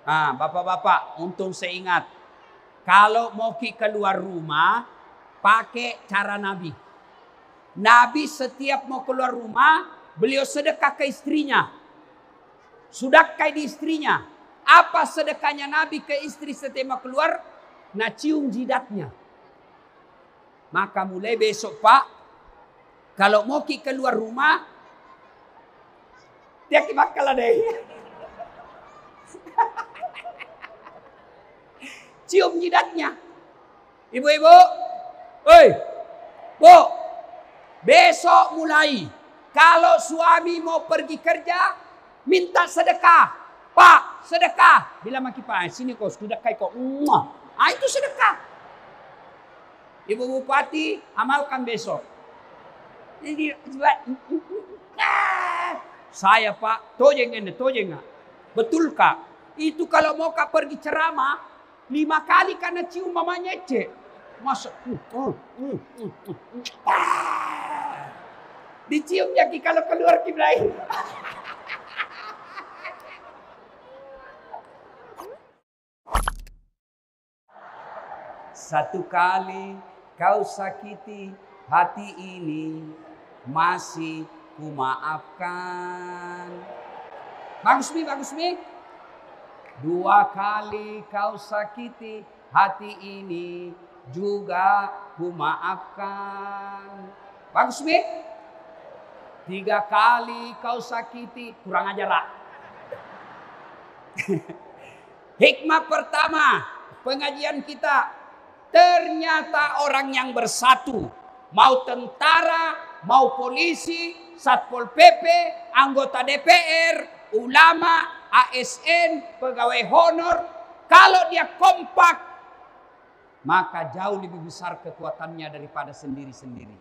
Bapak-bapak, untung saya ingat. Kalau mau keluar rumah, pakai cara Nabi. Nabi setiap mau keluar rumah, beliau sedekah ke istrinya. Sedekah di istrinya. Apa sedekahnya Nabi ke istri setiap mau keluar? Nah, cium jidatnya. Maka mulai besok Pak, kalau mau keluar rumah, dia bakal ada. Cium jidatnya. Ibu-ibu, Bu, besok mulai. Kalau suami mau pergi kerja, minta sedekah. Pak, sedekah. Bila maki Pak, sini kau sedekah kau. Itu sedekah. Ibu Bupati, amalkan besok. Saya Pak, tojeng. Betul Kak? Itu kalau mau Kak pergi ceramah, 5 kali karena cium mamanya cek. Masuk. Dicium lagi kalau keluar Ibrahim. Satu kali kau sakiti hati ini, masih kumaafkan. Bagus Mi. 2 kali kau sakiti hati ini, juga kumaafkan. Bagus Mi. 3 kali kau sakiti, kurang ajar lah. Hikmah pertama pengajian kita, ternyata orang yang bersatu, mau tentara, mau polisi, Satpol PP, anggota DPR, ulama, ASN, pegawai honor, kalau dia kompak, maka jauh lebih besar kekuatannya daripada sendiri-sendiri.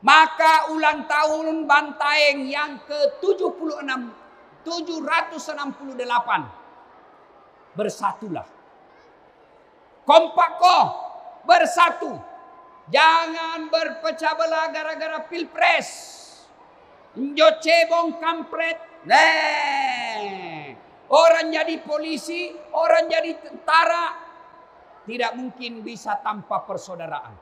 Maka ulang tahun Bantaeng yang ke-76, 768, bersatulah. Kompak kok, bersatu. Jangan berpecah belah gara-gara pilpres. Njo cebong kampret. Orang jadi polisi, orang jadi tentara, tidak mungkin bisa tanpa persaudaraan.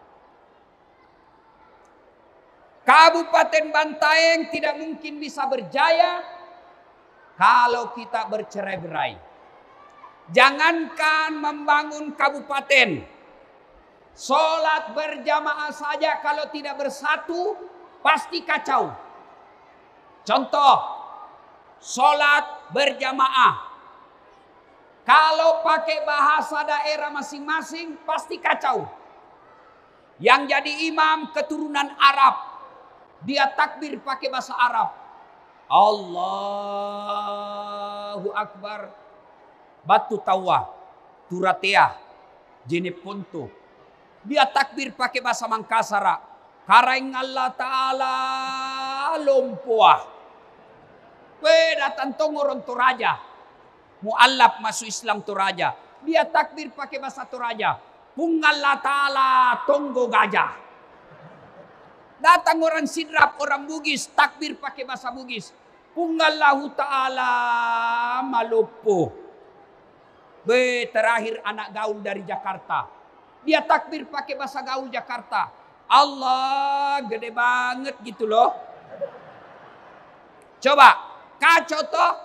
Kabupaten Bantaeng tidak mungkin bisa berjaya kalau kita bercerai-berai. Jangankan membangun kabupaten, sholat berjamaah saja kalau tidak bersatu pasti kacau. Contoh, sholat berjamaah, kalau pakai bahasa daerah masing-masing pasti kacau. Yang jadi imam keturunan Arab, dia takbir pakai bahasa Arab. Allahu Akbar. Batu Tawa, Turatea, Jeneponto. Dia takbir pakai bahasa Mangkasara. Karaing Allah Ta'ala lompoah. Datang orang Toraja. Mu'allaf masuk Islam Toraja. Dia takbir pakai bahasa Toraja. Allah Ta'ala tonggo gajah. Datang orang Sidrap, orang Bugis, takbir pakai bahasa Bugis. Pungallahu Ta'ala malopo. Terakhir anak gaul dari Jakarta. Dia takbir pakai bahasa gaul Jakarta. Allah gede banget gitu loh. Coba, kacau toh.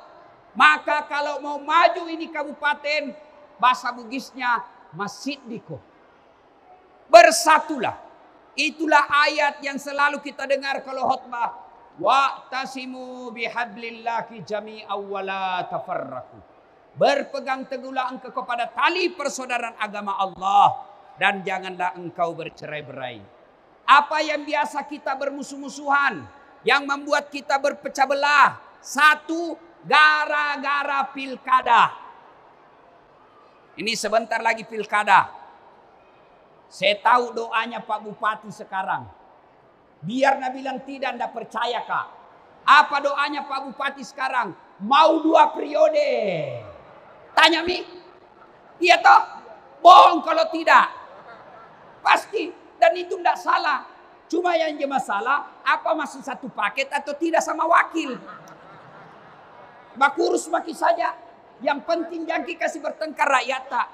Maka kalau mau maju ini kabupaten, bahasa Bugisnya Masjid Diko. Bersatulah. Itulah ayat yang selalu kita dengar kalau khutbah. Wa'tasimu bihablillahi jami'an wa la tafarraqu. Berpegang teguhlah engkau kepada tali persaudaraan agama Allah dan janganlah engkau bercerai-berai. Apa yang biasa kita bermusuh-musuhan, yang membuat kita berpecah belah, satu gara-gara pilkada. Ini sebentar lagi pilkada. Saya tahu doanya Pak Bupati sekarang. Biar Nabi bilang tidak, anda percaya Kak. Apa doanya Pak Bupati sekarang? Mau 2 periode. Tanya Mi, iya toh? Bohong kalau tidak. Pasti, dan itu tidak salah. Cuma yang jadi masalah, apa masuk satu paket atau tidak sama wakil. Bakurus maki saja. Yang penting jangan kasih bertengkar rakyat tak.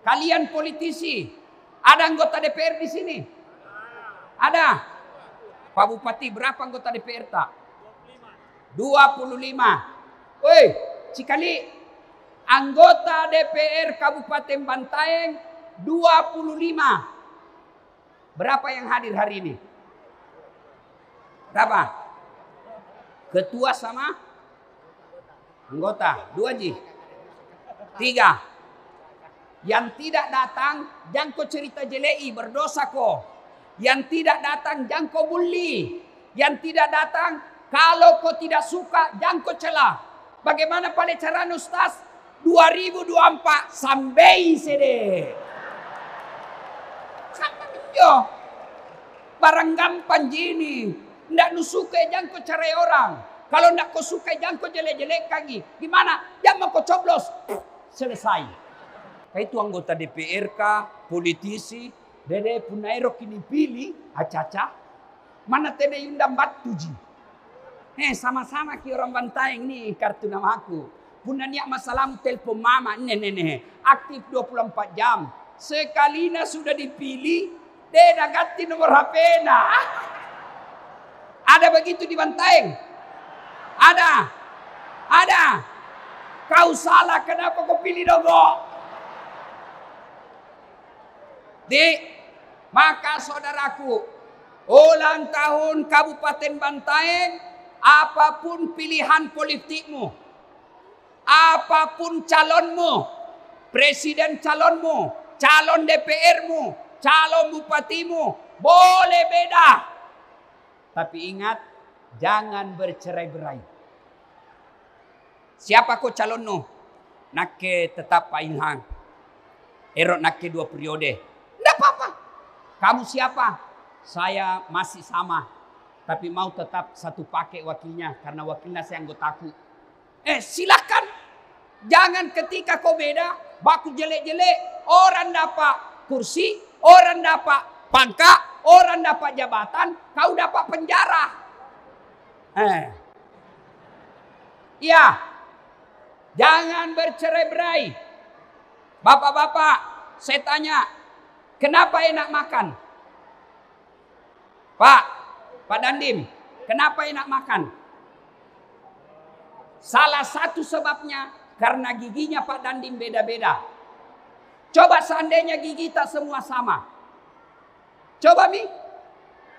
Kalian politisi, ada anggota DPR di sini? Ada. Pak Bupati berapa anggota DPR tak? 25. Woi, Cikali, anggota DPR Kabupaten Bantaeng 25. Berapa yang hadir hari ini? Berapa? Ketua sama anggota 2 ji. 3. Yang tidak datang jangan kau cerita jelei, berdosa kau. Yang tidak datang jangan kau bully. Yang tidak datang kalau kau tidak suka jangan kau celah. Bagaimana pada cara Ustaz 2024 sampai sede. Yo, barang gampang gini. Ndak nu suka jangan kau cerai orang. Kalau ndak kau suka jangan kau jelek-jelek lagi. Gimana? Jangan kau coblos. Selesai. Itu anggota DPR kah, politisi, dede punairo kini pilih, acaca. Mana tede undang batu ji. Sama-sama ki orang Bantaeng nih kartu nama aku. Puna niat masalahmu telepon mama. Aktif 24 jam. Sekalinya sudah dipilih. Dia ganti nomor HP nah. Ada begitu di Bantaeng? Ada. Kau salah, kenapa kau pilih Dogo? Maka saudaraku, ulang tahun Kabupaten Bantaeng, apapun pilihan politikmu, apapun calonmu, presiden calonmu, calon DPR-mu, calon bupatimu, boleh beda. Tapi ingat, jangan bercerai-berai. Siapa kau calonmu? Nakke tetap Pak Ilham. Erot nakke 2 periode. Tidak apa-apa. Kamu siapa? Saya masih sama. Tapi mau tetap satu pakai wakilnya. Karena wakilnya saya anggotaku. Silakan. Jangan ketika kau beda, baku jelek-jelek, orang dapat kursi, orang dapat pangkat, orang dapat jabatan, kau dapat penjara. Iya. Jangan bercerai-berai. Bapak-bapak, saya tanya, kenapa enak makan? Pak Dandim, kenapa enak makan? Salah satu sebabnya karena giginya Pak Dandim beda-beda. Coba seandainya gigi tak semua sama. Coba Mi,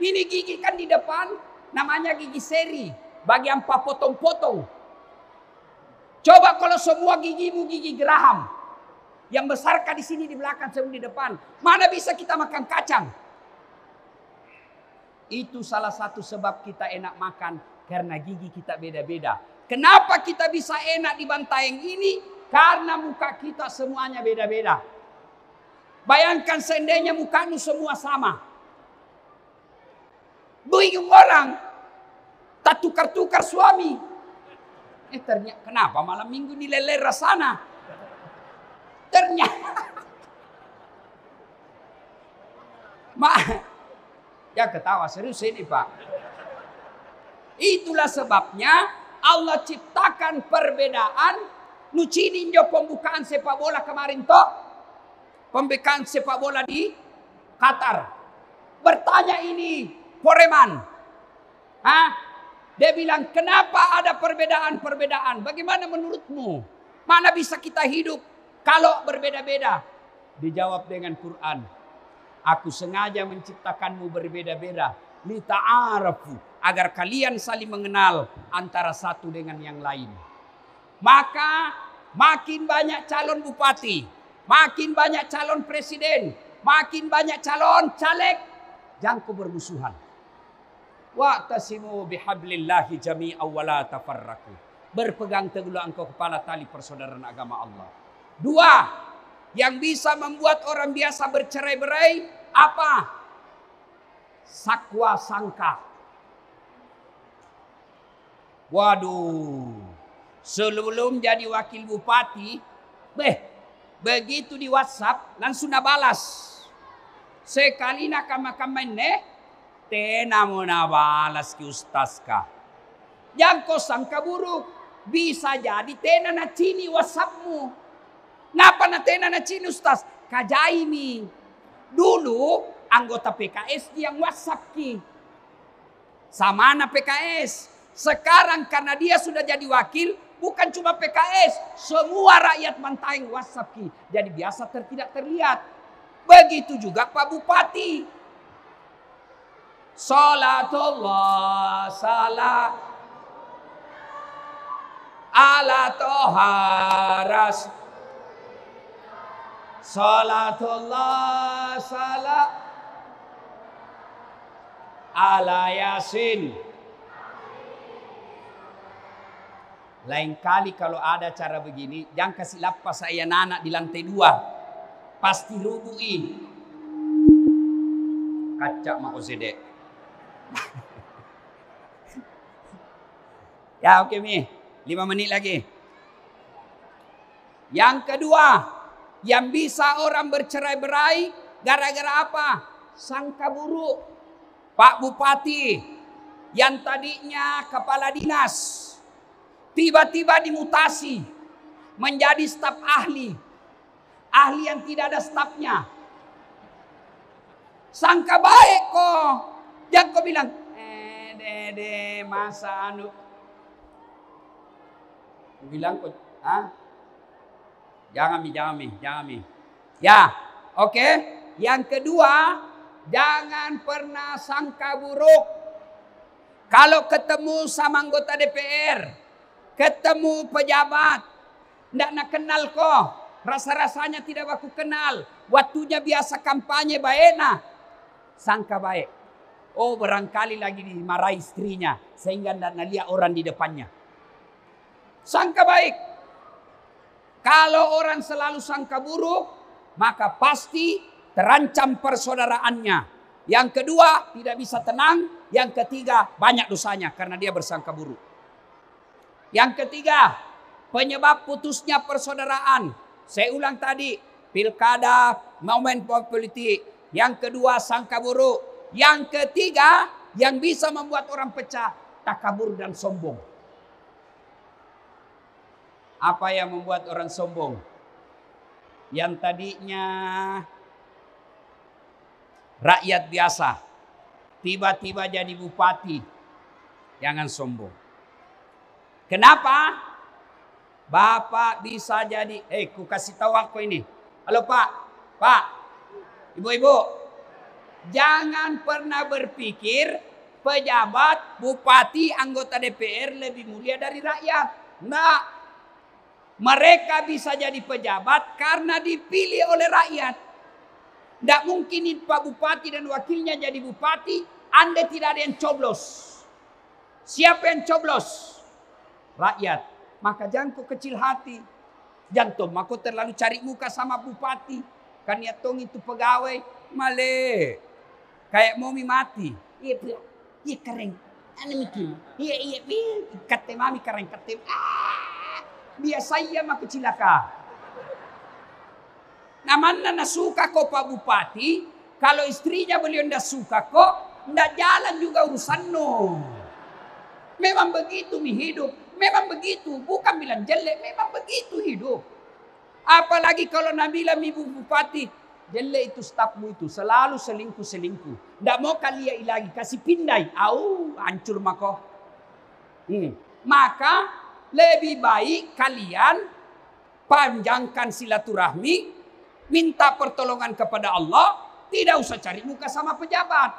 ini gigi kan di depan namanya gigi seri, bagian potong-potong. Coba kalau semua gigimu gigi geraham, yang besar kan di sini di belakang, semua di depan, mana bisa kita makan kacang? Itu salah satu sebab kita enak makan karena gigi kita beda-beda. Kenapa kita bisa enak di Bantaeng ini? Karena muka kita semuanya beda-beda. Bayangkan seandainya mukamu semua sama. Bingung orang. Tak tukar-tukar suami. Ternyata kenapa malam minggu di lelera sana? Ternyata. Ya ketawa serius ini Pak. Itulah sebabnya Allah ciptakan perbedaan. Nucinin jo pembukaan sepak bola kemarin toh. Pembukaan sepak bola di Qatar. Bertanya ini Foreman. Dia bilang kenapa ada perbedaan-perbedaan? Bagaimana menurutmu? Mana bisa kita hidup kalau berbeda-beda? Dijawab dengan Quran. Aku sengaja menciptakanmu berbeda-beda. Lita'arafu. Agar kalian saling mengenal antara satu dengan yang lain. Maka makin banyak calon bupati. Makin banyak calon presiden. Makin banyak calon caleg. Jangan kau bermusuhan. Wa'tasimu bihablillahi jami'an wa la tafarraqu. Berpegang teguhlah engkau kepala tali persaudaraan agama Allah. 2. Yang bisa membuat orang biasa bercerai-berai apa? Sakwa sangka. Waduh. Sebelum jadi wakil bupati, begitu di WhatsApp langsung nak balas. Sekali nak kamar-kamar tena mo na balas ki ustaz ka. Jangan kau sangka buruk. bisa jadi tena na cini WhatsAppmu. Ngapa na tena na cini Ustaz? Kajaimi. Dulu anggota PKS yang WhatsApp ki. Sama na PKS. Sekarang karena dia sudah jadi wakil, bukan cuma PKS, semua rakyat Bantaeng WhatsApp ki. Jadi biasa tidak terlihat. Begitu juga Pak Bupati. Salatullah salam ala toha ras. Salatullah salam ala Yasin. Lain kali kalau ada cara begini, jangan kasih lapas saya anak di lantai 2. Pasti rubuhi. Kaca mak OCD. Ya oke Mi, 5 menit lagi. Yang kedua, yang bisa orang bercerai-berai gara-gara apa? Sangka buruk. Pak Bupati yang tadinya kepala dinas tiba-tiba dimutasi menjadi staf ahli. Ahli yang tidak ada stafnya. Sangka baik kok. Jangan kau bilang, dede masa anu. Kau bilang kok, Jangan mi. Ya, oke. Yang kedua, jangan pernah sangka buruk. Kalau ketemu sama anggota DPR, ketemu pejabat, ndak nak kenal kok. Rasa-rasanya tidak baku kenal. Waktunya biasa kampanye baik nah. Sangka baik. Oh barangkali lagi dimarahi istrinya. Sehingga ndak lihat orang di depannya. Sangka baik. Kalau orang selalu sangka buruk, maka pasti terancam persaudaraannya. Yang kedua, tidak bisa tenang. Yang ketiga, banyak dosanya karena dia bersangka buruk. Yang ketiga, penyebab putusnya persaudaraan. Saya ulang tadi, pilkada, momen politik. Yang kedua, sangka buruk. Yang ketiga, yang bisa membuat orang pecah, takabur dan sombong. Apa yang membuat orang sombong? Yang tadinya rakyat biasa, tiba-tiba jadi bupati. Jangan sombong. Kenapa? Bapak bisa jadi, ku kasih tahu aku ini. Halo Pak, Ibu-ibu, jangan pernah berpikir pejabat, bupati, anggota DPR lebih mulia dari rakyat. Nah, mereka bisa jadi pejabat karena dipilih oleh rakyat. Tidak mungkin Pak Bupati dan wakilnya jadi bupati, Anda tidak ada yang coblos. Siapa yang coblos? Rakyat. Maka jangan kau kecil hati. Jangan kau terlalu cari muka sama bupati. Kan ya tong itu pegawai. Male. Kayak mau mati. Iya keren. Ane mikir. Iya. Kate mami keren. Kate. Biasa iya mah kecilaka. Namanya na suka kok Pak Bupati. Kalau istrinya beliau ndak suka kok. Ndak jalan juga urusan no. Memang begitu mi hidup. Memang begitu, bukan bilang jelek, memang begitu hidup. Apalagi kalau Nabila ibu bupati, jelek itu stafmu itu, selalu selingkuh. Nggak mau kalian lagi, kasih pindai, hancur mako. Maka lebih baik kalian panjangkan silaturahmi, minta pertolongan kepada Allah, tidak usah cari muka sama pejabat.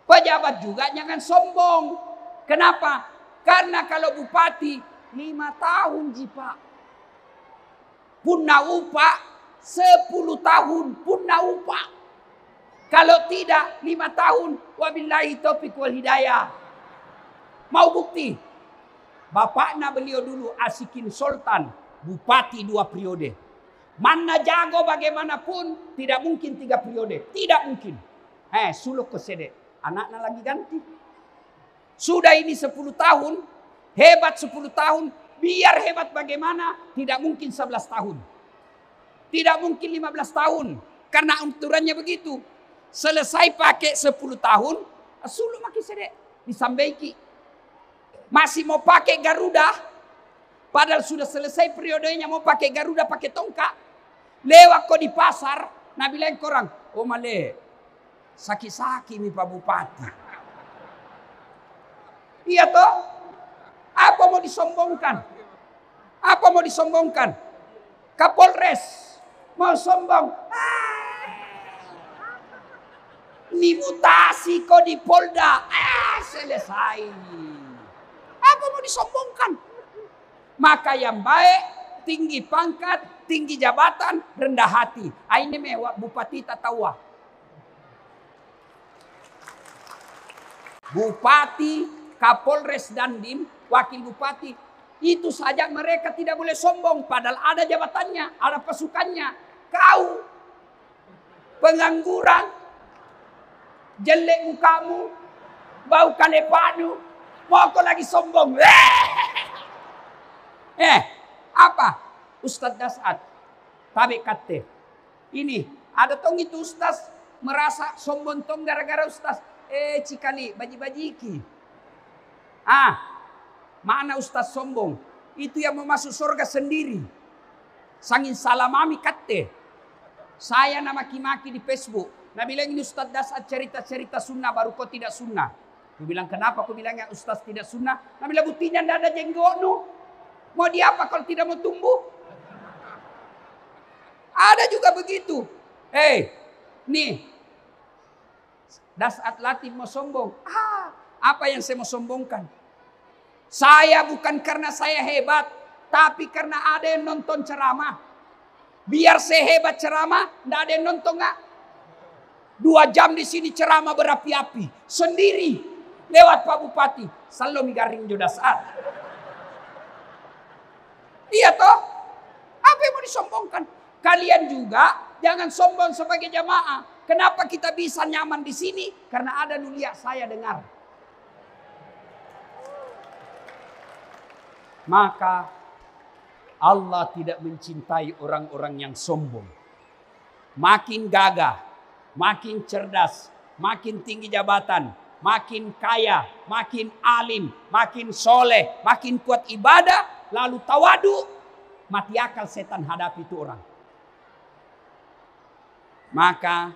Pejabat juga jangan sombong. Kenapa? Karena kalau bupati 5 tahun Pak. Punna upah 10 tahun punna upah. Kalau tidak 5 tahun wabillahi taufiq wal hidayah. Mau bukti? Bapaknya beliau dulu Asikin Sultan, bupati 2 periode. Mana jago bagaimanapun tidak mungkin 3 periode, tidak mungkin. Suluk kesede, anaknya lagi ganti. Sudah ini 10 tahun, hebat 10 tahun, biar hebat bagaimana, tidak mungkin 11 tahun. Tidak mungkin 15 tahun, karena aturannya begitu. Selesai pakai 10 tahun, sulu makin sedek, disambaiki. Masih mau pakai Garuda, Padahal sudah selesai periodenya mau pakai Garuda pakai tongkat. Lewat kok di pasar, nah bilang korang, oh male, sakit-sakit nih Pak Bupati. Iya toh? Apa mau disombongkan? Apa mau disombongkan? Kapolres mau sombong. Ini mutasi kok di Polda. Selesai. Apa mau disombongkan? Maka yang baik, tinggi pangkat, tinggi jabatan, rendah hati. Ini mewah Bupati Tatawa. Bupati, Kapolres, Dandim, Wakil Bupati. Itu saja mereka tidak boleh sombong. Padahal ada jabatannya, ada pasukannya. Kau, pengangguran, jelek mukamu, bau kalepanu, mau kau lagi sombong. Apa? Ustadz Dasat, tabe kate. Ini, ada tong itu Ustadz merasa sombong tong gara-gara Ustadz. Cikali, baji-bajiki. Mana Ustadz sombong? Itu yang mau masuk surga sendiri. Sangin salamami kate. Saya nama maki-maki di Facebook. Nah bilang ini Ustadz Dasat cerita-cerita sunnah baru kau tidak sunnah. Aku bilang kenapa? Aku bilangnya Ustadz tidak sunnah. Nah bilang buktinya tidak ada jenggot nu. Mau diapa kalau tidak mau tumbuh? Ada juga begitu. Nih. Dasat Latif mau sombong. Apa yang saya mau sombongkan? Saya bukan karena saya hebat, tapi karena ada yang nonton ceramah. Biar saya hebat ceramah, tidak ada yang nonton nggak? 2 jam di sini ceramah berapi-api, sendiri lewat Pak Bupati. Salomi garing Dasat. Iya toh? Apa yang mau disombongkan? Kalian juga jangan sombong sebagai jamaah. Kenapa kita bisa nyaman di sini? Karena ada nulia saya dengar. Maka Allah tidak mencintai orang-orang yang sombong. Makin gagah, makin cerdas, makin tinggi jabatan, makin kaya, makin alim, makin soleh, makin kuat ibadah, lalu tawadu, mati akal setan hadapi itu orang. Maka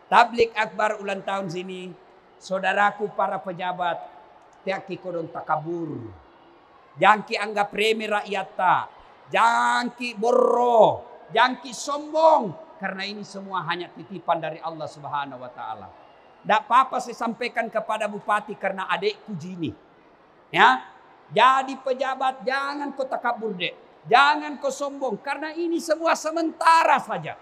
tablik akbar ulang tahun sini, saudaraku para pejabat, tiaki kodon takabur. Jangki anggap remeh rakyat, jangki borro, jangki sombong. Karena ini semua hanya titipan dari Allah Subhanahu wa Ta'ala. Tidak apa-apa saya sampaikan kepada Bupati karena adekku Jini. Ya, jadi pejabat jangan kau takabur dek, jangan kau sombong karena ini semua sementara saja.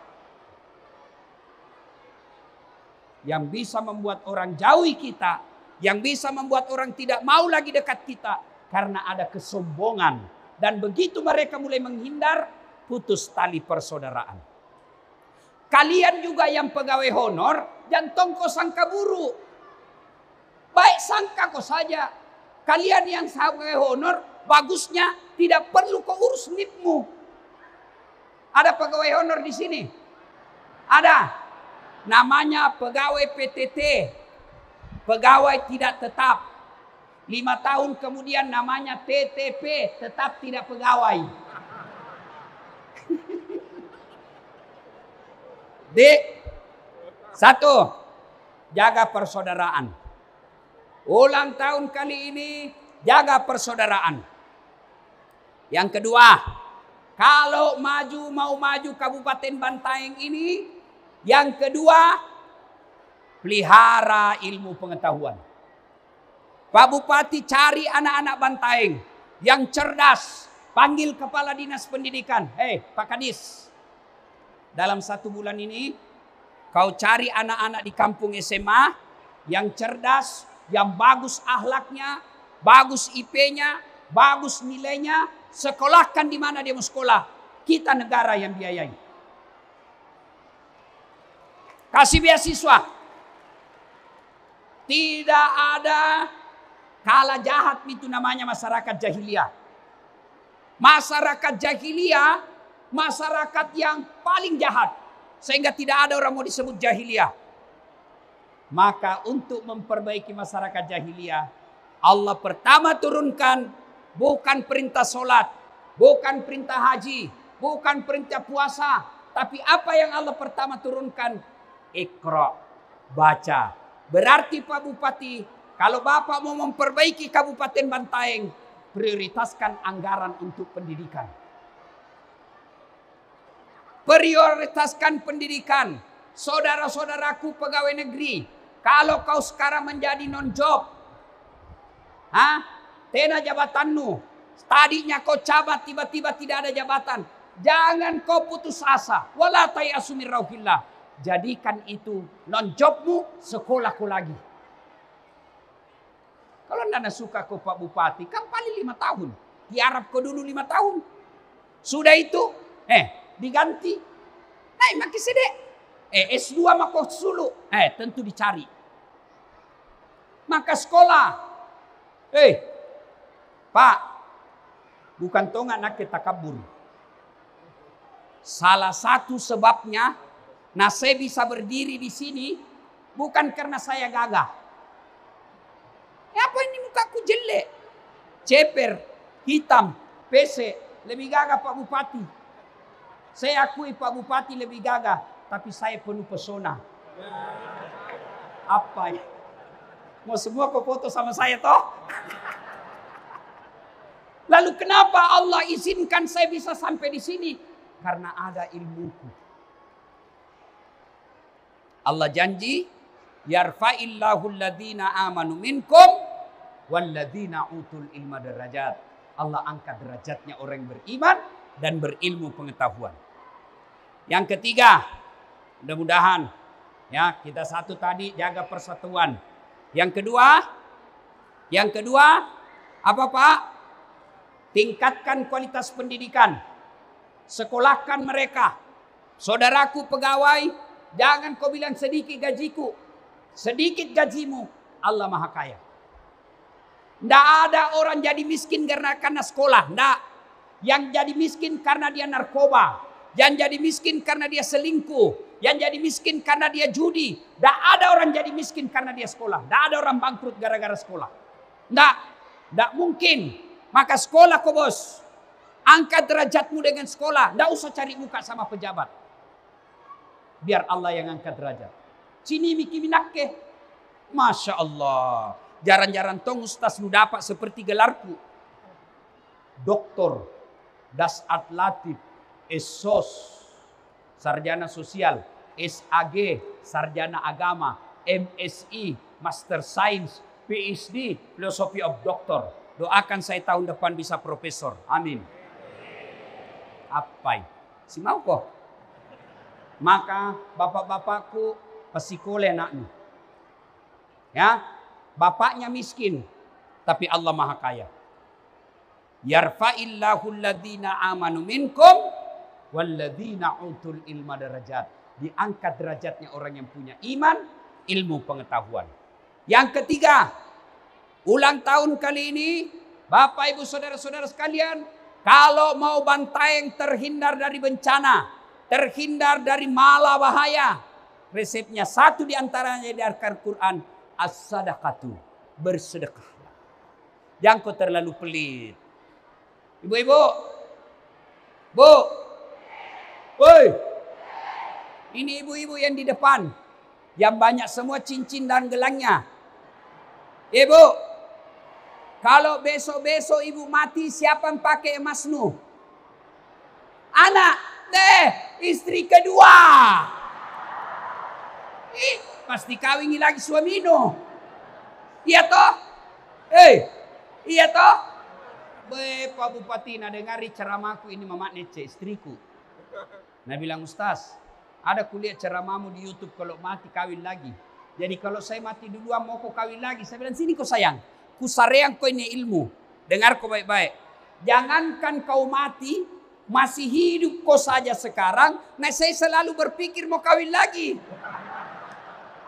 Yang bisa membuat orang jauhi kita, yang bisa membuat orang tidak mau lagi dekat kita. Karena ada kesombongan. Dan begitu mereka mulai menghindar, putus tali persaudaraan. Kalian juga yang pegawai honor, jangan kau sangka buruk. Baik sangka kau saja. Kalian yang pegawai honor, bagusnya tidak perlu kau urus NIP-mu. Ada pegawai honor di sini? Ada. Namanya pegawai PTT. Pegawai tidak tetap. 5 tahun kemudian namanya TTP, tetap tidak pegawai. Satu, jaga persaudaraan. Ulang tahun kali ini, jaga persaudaraan. Yang kedua, kalau mau maju Kabupaten Bantaeng ini, yang kedua, pelihara ilmu pengetahuan. Pak Bupati cari anak-anak Bantaeng yang cerdas. Panggil Kepala Dinas Pendidikan. Pak Kadis. Dalam 1 bulan ini kau cari anak-anak di kampung SMA yang cerdas, yang bagus akhlaknya, bagus IP-nya, bagus nilainya. Sekolahkan di mana dia mau sekolah. Kita negara yang biayai. Kasih beasiswa. Tidak ada kala jahat itu namanya masyarakat jahiliyah. Masyarakat jahiliyah, masyarakat yang paling jahat. Sehingga tidak ada orang mau disebut jahiliyah. Maka untuk memperbaiki masyarakat jahiliyah, Allah pertama turunkan bukan perintah sholat, bukan perintah haji, bukan perintah puasa. Tapi apa yang Allah pertama turunkan? Iqra, baca. Berarti Pak Bupati, kalau Bapak mau memperbaiki Kabupaten Bantaeng, prioritaskan anggaran untuk pendidikan. Prioritaskan pendidikan. Saudara-saudaraku pegawai negeri, kalau kau sekarang menjadi non-job, tena jabatanmu, tadinya kau cabat, tiba-tiba tidak ada jabatan, jangan kau putus asa. Wala tayasu min rauhillah. Jadikan itu non-jobmu, sekolahku lagi. Kalau anda suka kau Pak Bupati, kan paling 5 tahun. Tiarap kau dulu 5 tahun. Sudah itu, diganti. Naik makin sedek. S2 maka sulu. Tentu dicari. Maka sekolah. Pak, bukan tonga nak kita kabur. Salah satu sebabnya, saya bisa berdiri di sini bukan karena saya gagah. Apa ini mukaku jelek, ceper, hitam, pesek, lebih gagah Pak Bupati. Saya akui Pak Bupati lebih gagah, tapi saya penuh pesona. Apa ya? Mau semua kau foto sama saya toh? Lalu kenapa Allah izinkan saya bisa sampai di sini? Karena ada ilmuku. Allah janji, yarfa'illahu alladhina amanu minkum walladzina utul ilma darajat. Allah angkat derajatnya orang yang beriman dan berilmu pengetahuan. Yang ketiga, mudah-mudahan ya kita satu tadi jaga persatuan. Yang kedua apa Pak? Tingkatkan kualitas pendidikan. Sekolahkan mereka. Saudaraku pegawai, jangan kau bilang sedikit gajiku. Sedikit gajimu, Allah Maha Kaya. Tidak ada orang jadi miskin karena sekolah. Tidak. Yang jadi miskin karena dia narkoba. Yang jadi miskin karena dia selingkuh. Yang jadi miskin karena dia judi. Tidak ada orang jadi miskin karena dia sekolah. Tidak ada orang bangkrut gara-gara sekolah. Tidak mungkin. Maka sekolah kau bos. Angkat derajatmu dengan sekolah. Tidak usah cari muka sama pejabat. Biar Allah yang angkat derajat. Cini miki minakke. Masya Allah. Jarang-jarang tong ustaz lu dapat seperti gelarku. Doktor. Dasat Latif. SOS. Sarjana Sosial. SAG. Sarjana Agama. MSI. Master Science. PhD. Philosophy of Doctor. Doakan saya tahun depan bisa profesor. Amin. Apa? Si mau kok? Maka bapak-bapakku pesikole anaknya. Ya, bapaknya miskin, tapi Allah Maha Kaya. Yarfa'illahu alladhina amanu minkum walladzina utul ilma darajat. Diangkat derajatnya orang yang punya iman, ilmu pengetahuan. Yang ketiga, ulang tahun kali ini, Bapak Ibu Saudara-saudara sekalian, kalau mau Bantaeng terhindar dari bencana, terhindar dari mala bahaya, resepnya satu diantaranya di Al-Quran, as-sadaqatu, bersedekahlah. Jangan kau terlalu pelit. Ibu-ibu, Bu, woi, ini ibu-ibu yang di depan, yang banyak semua cincin dan gelangnya. Ibu, kalau besok-besok ibu mati, siapa yang pakai emasmu? Anak, istri kedua. Pasti kawin lagi suamino. Iya toh? Iya toh? Pak Bupati, nak dengari ceramahku ini Mamat Nece, istriku. Nah bilang, Ustaz, ada kuliah ceramahmu di YouTube kalau mati kawin lagi. Jadi kalau saya mati duluan mau kau kawin lagi. Saya bilang, sini kau sayang. Kusareang kau ini ilmu. Dengar kau baik-baik. Jangankan kau mati, masih hidup kau saja sekarang. Nah saya selalu berpikir mau kawin lagi.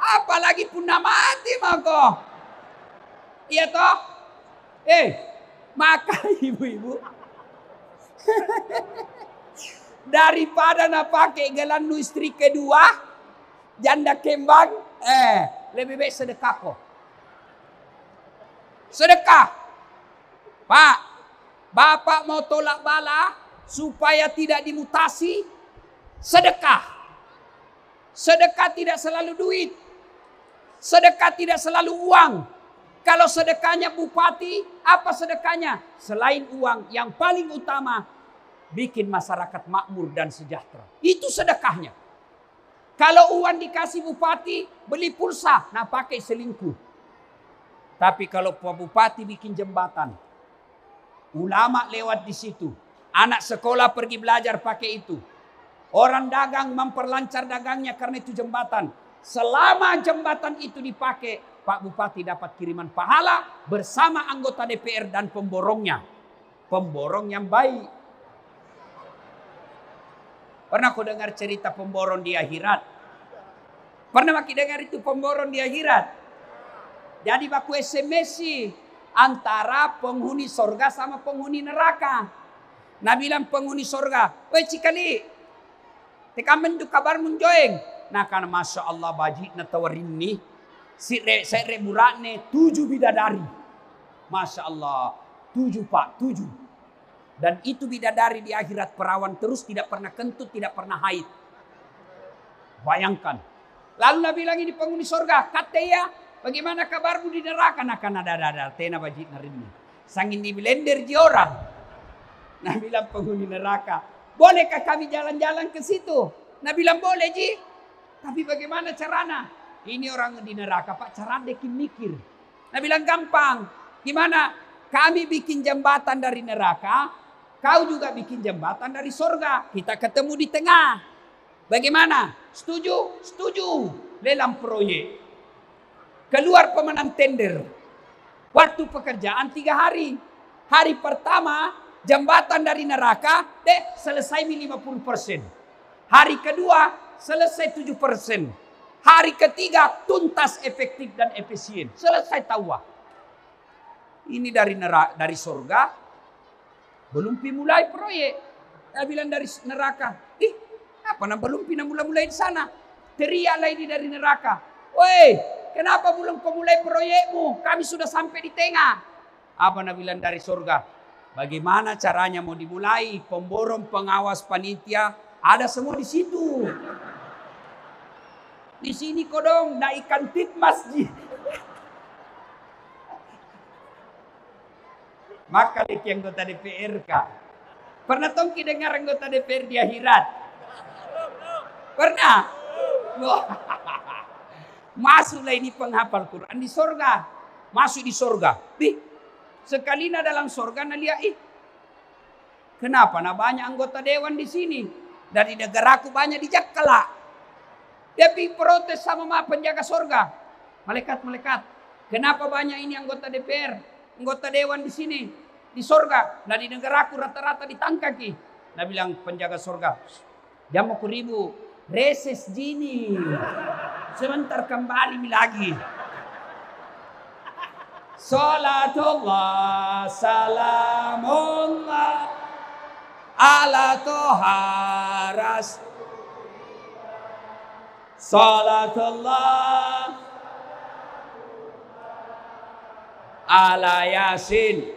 Apalagi punah mati maka. Iya toh? Maka ibu-ibu. Daripada nak pakai gelanu istri kedua, janda kembang, lebih baik sedekah kok. Sedekah. Pak, Bapak mau tolak bala supaya tidak dimutasi, sedekah. Sedekah tidak selalu duit. Sedekah tidak selalu uang. Kalau sedekahnya bupati, apa sedekahnya? Selain uang, yang paling utama, bikin masyarakat makmur dan sejahtera. Itu sedekahnya. Kalau uang dikasih bupati, beli pulsa, nah pakai selingkuh. Tapi kalau Pak Bupati bikin jembatan, ulama lewat di situ, anak sekolah pergi belajar pakai itu. Orang dagang memperlancar dagangnya karena itu jembatan. Selama jembatan itu dipakai, Pak Bupati dapat kiriman pahala bersama anggota DPR dan pemborongnya. Pemborong yang baik. Pernah kau dengar cerita pemborong di akhirat? Pernah maki dengar itu pemborong di akhirat? Jadi baku SMS antara penghuni sorga sama penghuni neraka. Nah bilang penghuni sorga, weh cikali, tekamen du kabar munjoeng. Nah karena Masya Allah bajik na tawarin nih, saya reburakne 7 bidadari. Masya Allah, 7 Pak, 7. Dan itu bidadari di akhirat perawan terus, tidak pernah kentut, tidak pernah haid. Bayangkan. Lalu Nabi bilang ini penghuni sorga, katanya bagaimana kabarmu di neraka? Nah kan ada tena bajik narinnya. Sangin di blender di orang. Nah bilang penghuni neraka, bolehkah kami jalan-jalan ke situ? Nah bilang boleh Ji. Tapi bagaimana caranya? Ini orang di neraka Pak, cara dekin mikir. Nah bilang gampang. Gimana? Kami bikin jembatan dari neraka, kau juga bikin jembatan dari sorga. Kita ketemu di tengah. Bagaimana? Setuju? Setuju. Lelang proyek. Keluar pemenang tender. Waktu pekerjaan 3 hari. Hari pertama jembatan dari neraka selesai 50%. Hari kedua selesai 7%. Hari ketiga tuntas, efektif dan efisien. Selesai tawa. Ini dari surga belum mulai proyek. Saya bilang dari neraka. Apa nama belum mulai di sana? Teriaklah ini dari neraka. Woi, kenapa belum kau mulai proyekmu? Kami sudah sampai di tengah. Apa nak bilang dari surga? Bagaimana caranya mau dimulai? Pemborong, pengawas, panitia, ada semua di situ. Di sini kodong, nak ikan tit masjid. Maka lagi anggota DPR kah? Pernah tongki dengar anggota DPR di akhirat? Pernah? Masuklah ini penghafal Quran di sorga. Masuk di sorga. Sekali dalam sorga na lihat, kenapa na banyak anggota dewan di sini? Dari negaraku banyak di Jakarta. Dia protes sama penjaga sorga. Malaikat, kenapa banyak ini anggota DPR, anggota dewan di sini, di sorga? Nah di negaraku rata-rata ditangkaki. Nah bilang penjaga sorga, jam mau ribu, reses gini. Sebentar kembali lagi. Salatullah, salamullah, ala toha rasul. Salatullah ala Yasin.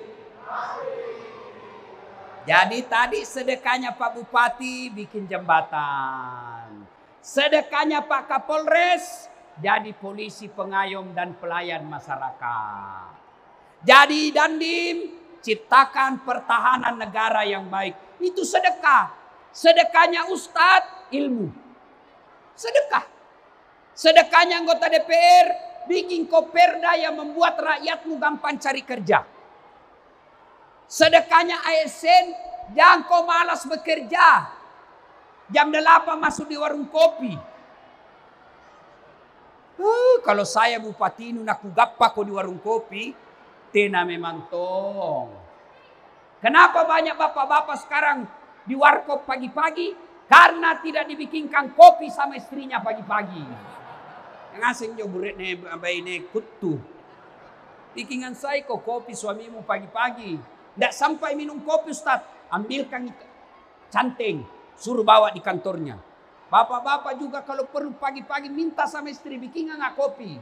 Jadi tadi sedekahnya Pak Bupati bikin jembatan. Sedekahnya Pak Kapolres jadi polisi pengayom dan pelayan masyarakat. Jadi Dandim ciptakan pertahanan negara yang baik. Itu sedekah. Sedekahnya Ustadz ilmu. Sedekah. Sedekahnya anggota DPR bikin koperda yang membuat rakyatmu gampang cari kerja. Sedekahnya ASN jangan kau malas bekerja. Jam 8 masuk di warung kopi. Kalau saya bupati nu nak gappa ko di warung kopi, tena memang tong. Kenapa banyak bapak-bapak sekarang di warkop pagi-pagi? Karena tidak dibikinkan kopi sama istrinya pagi-pagi. Yang asing jo buret ne abai ne kutu. Bikinan saya kok kopi suamimu pagi-pagi. Tidak sampai minum kopi Ustaz, ambilkan canting, suruh bawa di kantornya. Bapak-bapak juga kalau perlu pagi-pagi minta sama istri bikinkan kopi.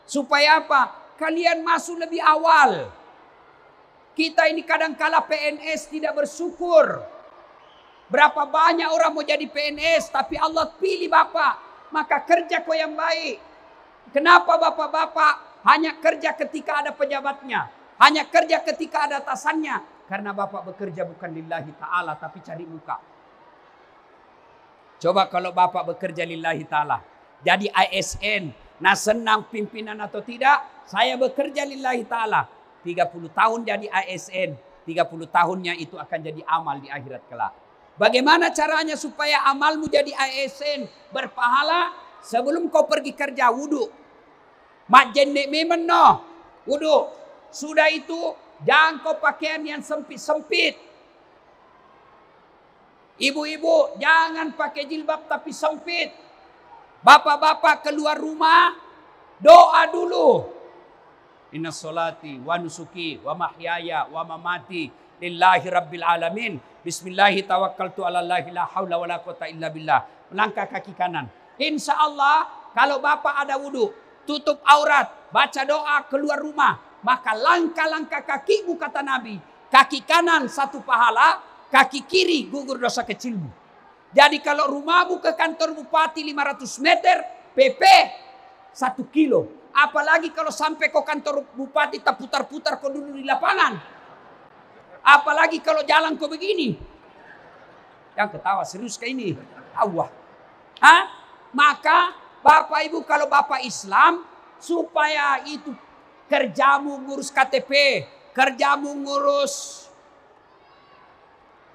Supaya apa? Kalian masuk lebih awal. Kita ini kadang-kala PNS tidak bersyukur. Berapa banyak orang mau jadi PNS, tapi Allah pilih Bapak. Maka kerja kau yang baik. Kenapa Bapak-Bapak hanya kerja ketika ada pejabatnya? Hanya kerja ketika ada atasannya? Karena Bapak bekerja bukan lillahi ta'ala, tapi cari muka. Coba kalau Bapak bekerja lillahi ta'ala. Jadi ASN. Nah senang pimpinan atau tidak? Saya bekerja lillahi ta'ala. 30 tahun jadi ASN. 30 tahunnya itu akan jadi amal di akhirat kelak. Bagaimana caranya supaya amalmu jadi ASN berpahala? Sebelum kau pergi kerja, wudu. Mak jendek memang no. Wudu. Sudah itu, jangan kau pakaian yang sempit-sempit. Ibu-ibu, jangan pakai jilbab tapi sempit. Bapak-bapak keluar rumah, doa dulu. Inna sholati wa nusuki wa mahyaya wa mamati lillahi rabbil alamin. Bismillahi tawakkaltu ala Allahi la hawla wa la quwata illa billah. Melangkah kaki kanan. Insya Allah kalau Bapak ada wudu, tutup aurat, baca doa, keluar rumah. Maka langkah-langkah kakimu kata Nabi. Kaki kanan 1 pahala, kaki kiri gugur dosa kecilmu. Jadi kalau rumahmu ke kantor bupati 500 meter, PP 1 kilo. Apalagi kalau sampai ke kantor bupati tak putar-putar kau dulu di lapangan. Apalagi kalau jalan kau begini. Yang ketawa serius kayak ini. Allah. Maka Bapak Ibu kalau Bapak Islam supaya itu kerjamu ngurus KTP, kerjamu ngurus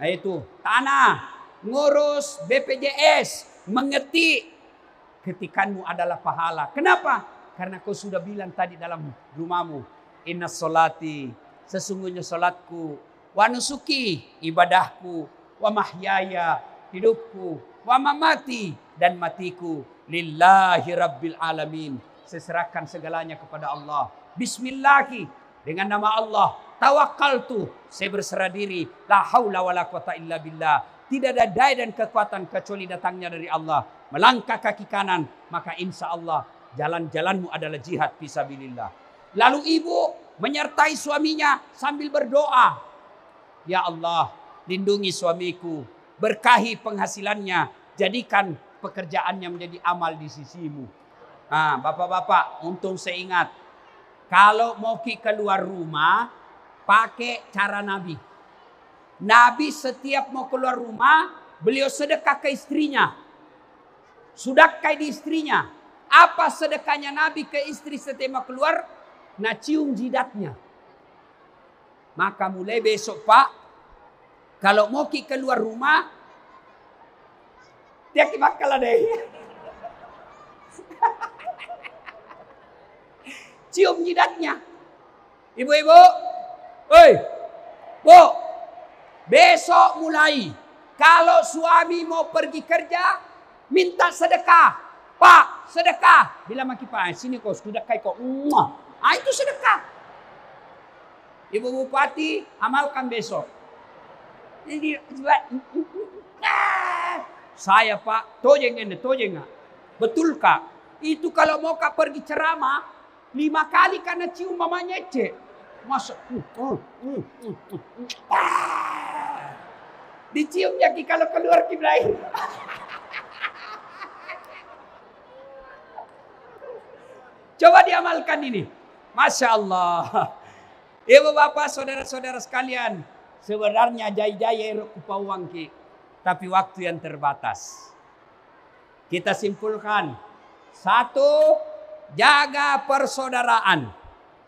itu tanah, ngurus BPJS, mengetik, ketikanmu adalah pahala. Kenapa? Karena kau sudah bilang tadi dalam rumahmu, inna sholati, sesungguhnya sholatku, wa nusuki, ibadahku, wa mahyaya, hidupku, wa mamati, dan matiku, lillahi rabbil alamin. Seserahkan segalanya kepada Allah. Bismillahi, dengan nama Allah. Tawakkaltu, saya berserah diri. La haula wa la quwata illa billah. Tidak ada daya dan kekuatan kecuali datangnya dari Allah. Melangkah kaki kanan, maka insya Allah jalan-jalanmu adalah jihad fisabilillah. Lalu ibu menyertai suaminya sambil berdoa. Ya Allah, lindungi suamiku. Berkahi penghasilannya. Jadikan pekerjaannya menjadi amal di sisimu. Bapak-bapak, untung saya ingat. Kalau mau keluar rumah, pakai cara Nabi. Nabi setiap mau keluar rumah, beliau sedekah ke istrinya. Sedekah di istrinya. Apa sedekahnya Nabi ke istri setiap mau keluar? Nah, cium jidatnya. Maka mulai besok Pak, kalau mau keluar rumah, dia kibakal deh. Cium jidatnya. Ibu-ibu, Bu, besok mulai. Kalau suami mau pergi kerja, minta sedekah. Pak, sedekah. Bila maki Pak, sini kau sedekah kau. Itu sedekah. Ibu Bupati, amalkan besok. Saya Pak, tojeng. Betul Kak? Itu kalau mau Kak pergi ceramah, 5 kali karena cium mamanya cek. Masuk. Diciumnya Ki kalau keluar Ibrahim. Coba diamalkan ini. Masya Allah. Ibu bapak saudara-saudara sekalian. Sebenarnya jaya-jaya kupawang Ki. Tapi waktu yang terbatas. Kita simpulkan. 1. Jaga persaudaraan.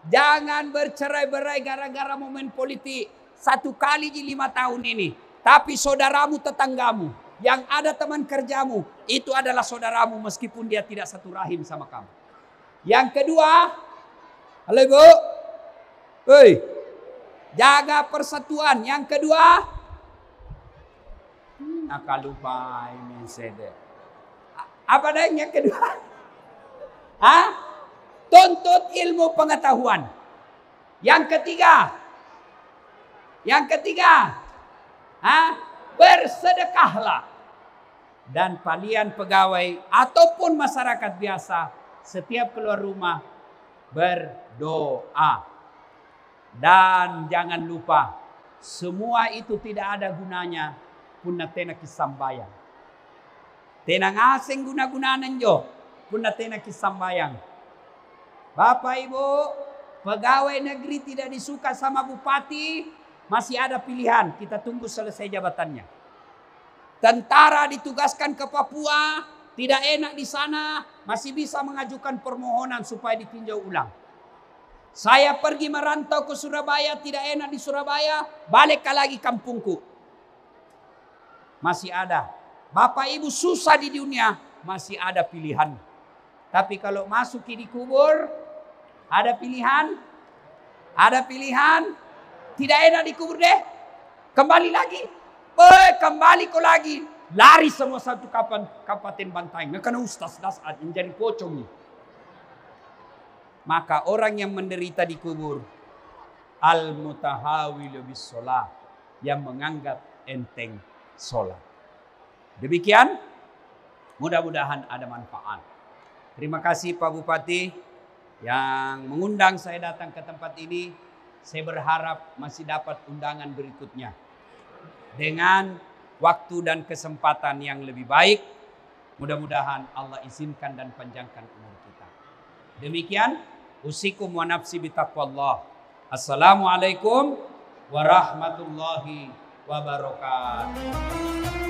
Jangan bercerai-berai gara-gara momen politik. 1 kali di 5 tahun ini. Tapi saudaramu tetanggamu. Yang ada teman kerjamu. Itu adalah saudaramu meskipun dia tidak satu rahim sama kamu. Yang kedua. Halo Ibu. Jaga persatuan. Yang kedua. Aku lupa ini sede. Apa dah yang kedua? Tuntut ilmu pengetahuan. Yang ketiga. Bersedekahlah. Dan kalian pegawai ataupun masyarakat biasa setiap keluar rumah berdoa. Dan jangan lupa, semua itu tidak ada gunanya punna tena kisambayang. Tena ngaseng guna-gunanan jo punna tena kisambayang. Bapak Ibu, pegawai negeri tidak disuka sama bupati, masih ada pilihan, kita tunggu selesai jabatannya. Tentara ditugaskan ke Papua, tidak enak di sana, masih bisa mengajukan permohonan supaya ditinjau ulang. Saya pergi merantau ke Surabaya, tidak enak di Surabaya, balik lagi kampungku. Masih ada. Bapak Ibu susah di dunia, masih ada pilihan. Tapi kalau masuk di kubur, ada pilihan? Ada pilihan? Tidak enak di kubur deh. Kembali lagi. Kembali kok lagi. Lari semua satu kabupaten Bantaeng. Karena ustaz dasar menjadi pocong nih. Maka orang yang menderita di kubur, al-mutahawilu bis sholat, yang menganggap enteng sholat. Demikian, mudah-mudahan ada manfaat. Terima kasih Pak Bupati yang mengundang saya datang ke tempat ini. Saya berharap masih dapat undangan berikutnya dengan waktu dan kesempatan yang lebih baik. Mudah-mudahan Allah izinkan dan panjangkan umur kita. Demikian, usikum wa nafsi bitaqwallah. Assalamualaikum warahmatullahi wabarakatuh.